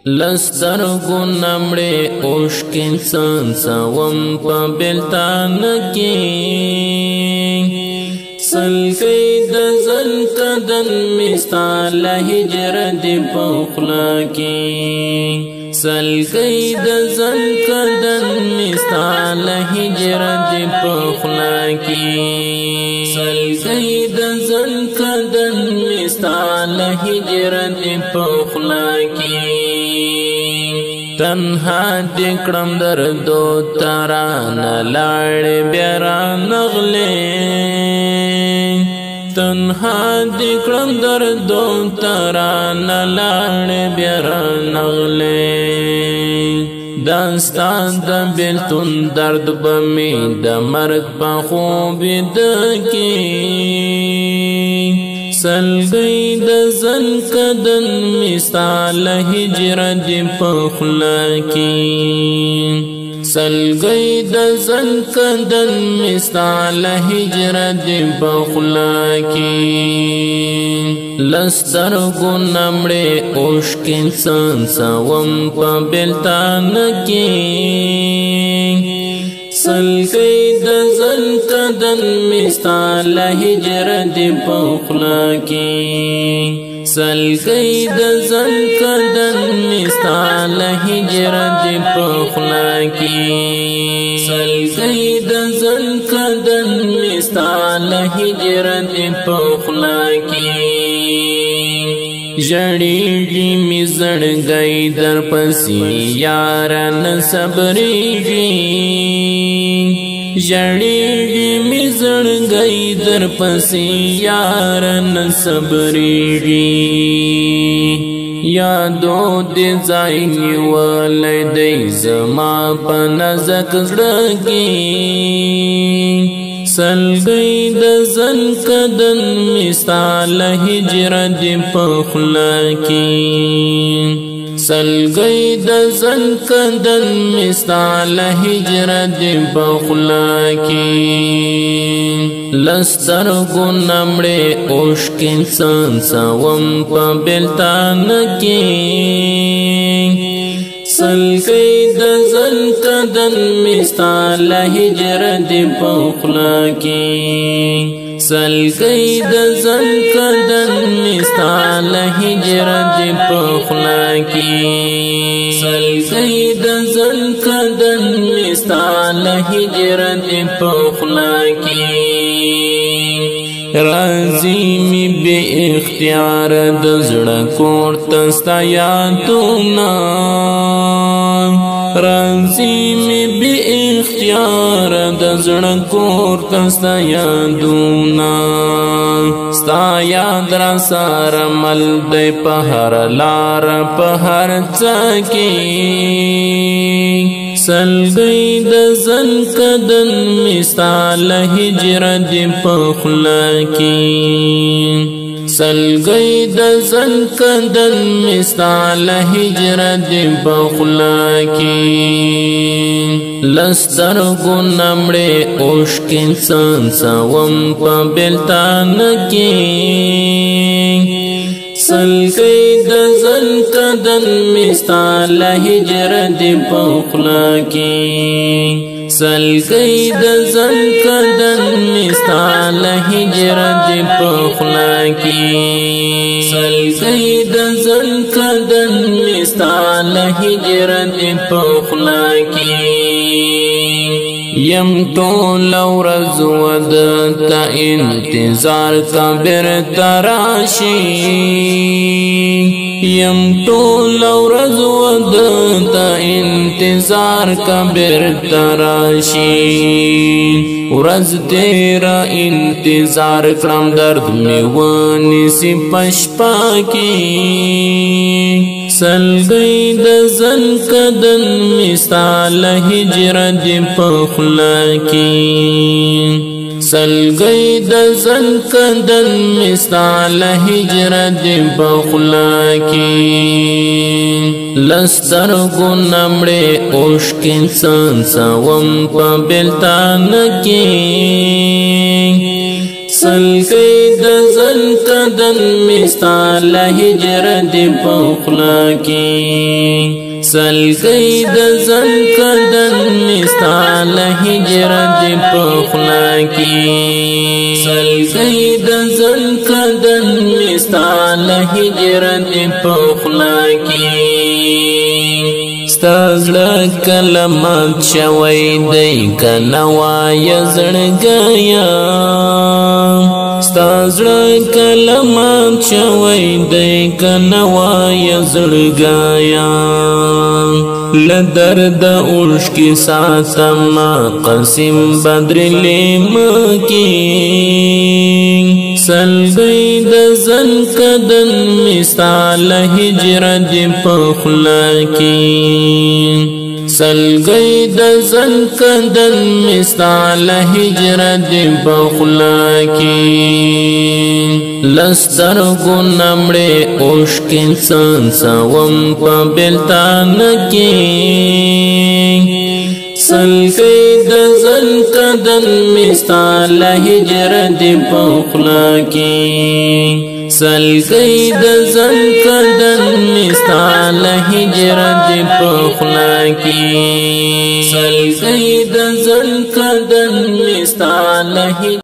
لسترگو نمڑے عشق انسان سوم پا بلتان کی سلکی دزن کدن مستال ہجر دی پخلا کی سلکی دزن کدن مستال ہجر دی پخلا کی سلکی دزن کدن مستال ہجر دی پخلا کی تنہا دکڑم در دو تران لاڑ بیران نغلے تنہا دکڑم در دو تران لاڑ بیران نغلے داستان دا بلتون درد بمی دا مرد پا خوب دکی سلگئی دزن کدن مثال ہجر دی پخلا کی سلگئی دزن کدن مثال ہجر دی پخلا کی لسترگو نمڑے عشق انسان سوم پا بلتان کی سلکی دزن کدن مثال ہجر دی پخلا کی سلکی دزن کدن مثال ہجر دی پخلا کی سلکی دزن کدن مثال ہجر دی پخلا کی جڑیگی مزڑ گئی در پسی یارن صبریگی جڑیگی مزڑ گئی در پسی یارن صبریگی یادو دی زائنی والی دی زما پنزک زڑگی سلگئی دزن کدن مثال ہجر دی پخلا کی سلگئی دزن کدن مثال ہجر دی پخلا کی لسترگو نمڑے عشق انسان سوم پا بلتان کی سلکی دزن کدن مثال ہجر دی پخلا کی سلکی دزن کدن مثال ہجر دی پخلا کی سلکی دزن کدن مثال ہجر دی پخلا کی رازی می بے اختیار دزڑا کورتستا یادونا رازی می بے اختیار دزڑا کورتستا یادونا ستا یاد را سارا مل دی پہر لار پہر چاکی سلگئی دزن کدن مثال ہجر دی پخلا کی سلگئی دزن کدن مثال ہجر دی پخلا کی لسترگو نمڑے عشق انسان سوم پا بلتان کی سلکی دزن کدن مثال ہجر دی پخلا کی سلکی دزن کدن مثال ہجر دی پخلا کی سلکی دزن کدن مثال ہجر دی پخلا کی یم طول ورځ ودتا انتظار کبر تراشی یم طول ورځ ودتا انتظار کبر تراشی ورځ تیرا انتظار کړم درد می ونیسی پشپا کی سلگئی دزن کدن مثال ہجر دی پخلا کی سلگئی دزن کدن مثال ہجر دی پخلا کی لسترگو نمڑے عشق انسان سوم پا بلتان کی سلګي د زل کدن مستال هجر دی پخلا کی سلګي د زل کدن مستال هجر دی پخلا کی سلګي د زل کدن مستال هجر دی پخلا کی ستازړه کلمات شوي دی کنوای زړګیا ستازړه کلمات شوي دی کنوای زړګیا لدرد اوش کی ساتم قسم بدر لمکی سلګي د زل کدن مثال هجر دی پخلا کی سلګي د زل کدن مثال هجر دی پخلا کی لستر گو نمړې اوش کی انسان سوم په بلتان کی سلګي د زل کدن مثال هجر دی پخلا کی سلګي د زل کدن مثال هجر دی پخلا کی سلګي د زل کدن مثال